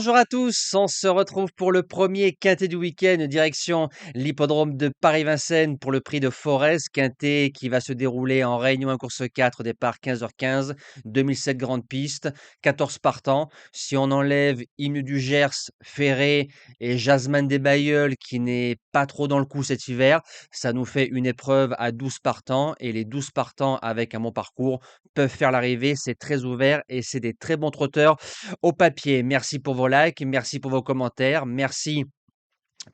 Bonjour à tous, on se retrouve pour le premier quintet du week-end, direction l'hippodrome de Paris-Vincennes pour le prix de Forez, quintet qui va se dérouler en Réunion 1 course 4, départ 15h15, 2007 grande piste, 14 partants. Si on enlève Hymne du Gers, Ferré et Jasmine des Bailleuls qui n'est pas trop dans le coup cet hiver, ça nous fait une épreuve à 12 partants et les 12 partants avec un bon parcours peuvent faire l'arrivée, c'est très ouvert et c'est des très bons trotteurs au papier. Merci pour vos likes, merci pour vos commentaires, merci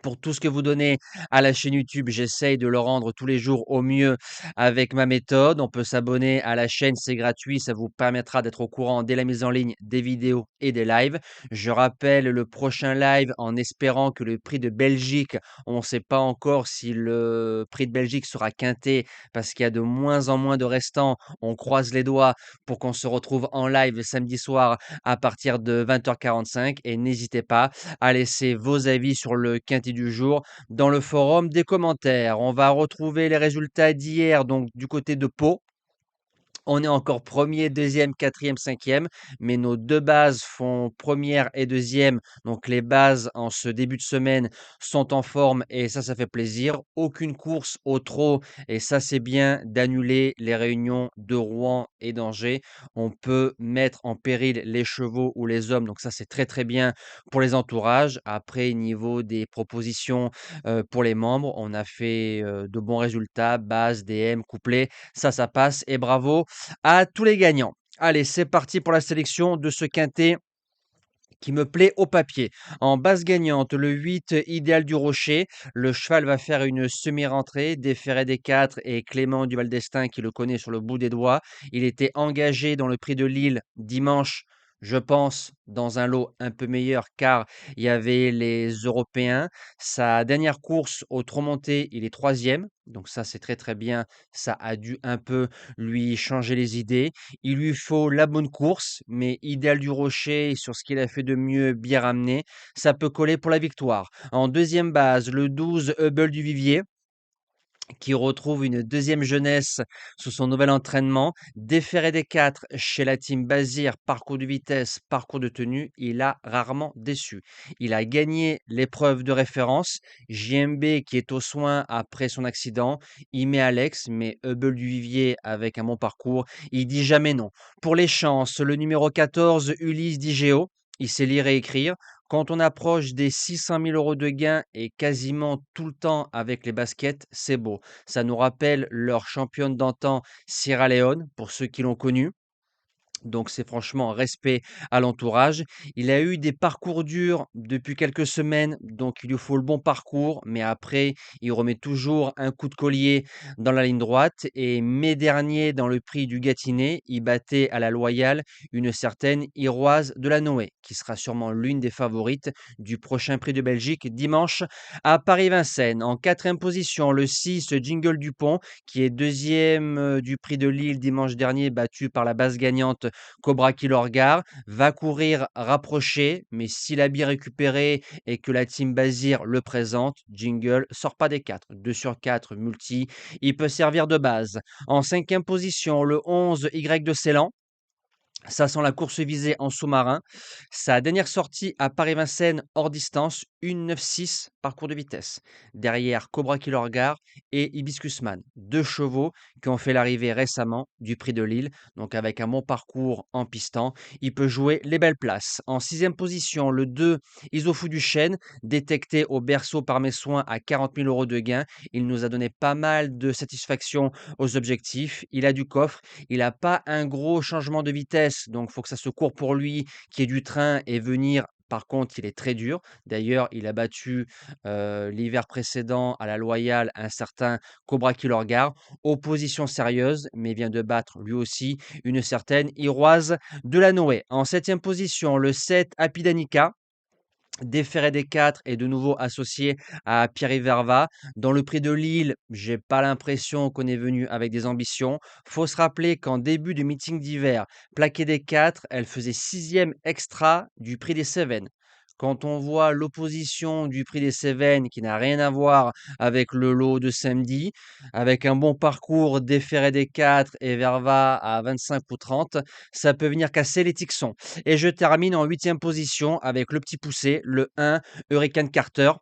pour tout ce que vous donnez à la chaîne YouTube. J'essaye de le rendre tous les jours au mieux avec ma méthode. On peut s'abonner à la chaîne, c'est gratuit. Ça vous permettra d'être au courant dès la mise en ligne des vidéos et des lives. Je rappelle le prochain live en espérant que le prix de Belgique, on ne sait pas encore si le prix de Belgique sera quinté parce qu'il y a de moins en moins de restants. On croise les doigts pour qu'on se retrouve en live samedi soir à partir de 20h45 et n'hésitez pas à laisser vos avis sur le quintet du jour dans le forum des commentaires. On va retrouver les résultats d'hier, donc du côté de Pau. On est encore premier, deuxième, quatrième, cinquième, mais nos deux bases font première et deuxième. Donc les bases en ce début de semaine sont en forme et ça fait plaisir. Aucune course au trot et ça c'est bien d'annuler les réunions de Rouen et d'Angers. On peut mettre en péril les chevaux ou les hommes, donc ça c'est très très bien pour les entourages. Après, niveau des propositions pour les membres, on a fait de bons résultats, base, DM, couplet, ça passe et bravo à tous les gagnants. Allez, c'est parti pour la sélection de ce quintet qui me plaît au papier. En base gagnante, le 8 Idéal du Rocher. Le cheval va faire une semi-rentrée. Déféré des 4 et Clément du Val d'Estaing qui le connaît sur le bout des doigts. Il était engagé dans le prix de Lille dimanche. Je pense dans un lot un peu meilleur car il y avait les Européens. Sa dernière course au Trot-Monté, il est troisième. Donc ça, c'est très très bien. Ça a dû un peu lui changer les idées. Il lui faut la bonne course, mais Idéal du Rocher, sur ce qu'il a fait de mieux, bien ramené, ça peut coller pour la victoire. En deuxième base, le 12 Hubble du Vivier, qui retrouve une deuxième jeunesse sous son nouvel entraînement. Déféré des 4 chez la team Bazir, parcours de vitesse, parcours de tenue, il a rarement déçu. Il a gagné l'épreuve de référence. JMB qui est aux soins après son accident, il met Alex, mais Hubble du Vivier avec un bon parcours, il dit jamais non. Pour les chances, le numéro 14, Ulysse Digéo, il sait lire et écrire. Quand on approche des 600 000 euros de gains et quasiment tout le temps avec les baskets, c'est beau. Ça nous rappelle leur championne d'antan Sierra Leone, pour ceux qui l'ont connue. Donc c'est franchement respect à l'entourage. Il a eu des parcours durs depuis quelques semaines, donc il lui faut le bon parcours, mais après, il remet toujours un coup de collier dans la ligne droite. Et mai dernier, dans le prix du Gâtinais, il battait à la Loyale une certaine Iroise de la Noé, qui sera sûrement l'une des favorites du prochain prix de Belgique dimanche à Paris-Vincennes. En quatrième position, le 6 Jingle Dupont, qui est deuxième du prix de Lille dimanche dernier, battu par la base gagnante Cobra qui le regarde, va courir rapproché, mais s'il a bien récupéré et que la team Bazir le présente, Jingle sort pas des 4. 2 sur 4 multi, il peut servir de base. En cinquième position, le 11 Y de Ceylan. Ça sent la course visée en sous-marin. Sa dernière sortie à Paris-Vincennes hors distance, 1,96 parcours de vitesse. Derrière Cobra qui le regarde et Hibiscusman, deux chevaux qui ont fait l'arrivée récemment du prix de Lille. Donc avec un bon parcours en pistant, il peut jouer les belles places. En sixième position, le 2 Isofou du Chêne, détecté au berceau par mes soins à 40 000 euros de gain. Il nous a donné pas mal de satisfaction aux objectifs. Il a du coffre. Il n'a pas un gros changement de vitesse, donc il faut que ça se court pour lui, qu'il y ait du train et venir. Par contre, il est très dur. D'ailleurs, il a battu l'hiver précédent à la Loyale un certain Cobra qui le regarde. Opposition sérieuse, mais vient de battre lui aussi une certaine Iroise de la Noé. En septième position, le 7 Apidanica. Déféré des 4 et de nouveau associé à Pierre Verva. Dans le prix de Lille, j'ai pas l'impression qu'on est venu avec des ambitions. Faut se rappeler qu'en début de meeting d'hiver, plaqué des 4, elle faisait sixième extra du prix des Cévennes. Quand on voit l'opposition du prix des Cévennes qui n'a rien à voir avec le lot de samedi, avec un bon parcours d'Efferé des 4 et Verva à 25 ou 30, ça peut venir casser les Tixons. Et je termine en huitième position avec le petit poussé, le 1 Hurricane Carter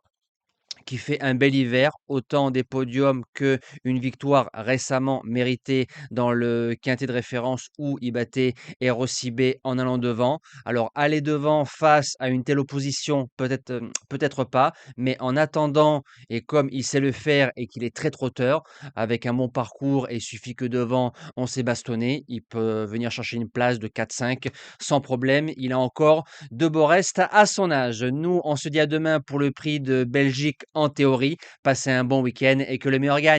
qui fait un bel hiver, autant des podiums qu'une victoire récemment méritée dans le quintet de référence où il battait Hero Cibé en allant devant. Alors aller devant face à une telle opposition, peut-être pas, mais en attendant, et comme il sait le faire et qu'il est très trotteur, avec un bon parcours et il suffit que devant on s'est bastonné, il peut venir chercher une place de 4-5 sans problème. Il a encore de beaux restes à son âge. Nous, on se dit à demain pour le prix de Belgique en théorie. Passez un bon week-end et que le meilleur gagne.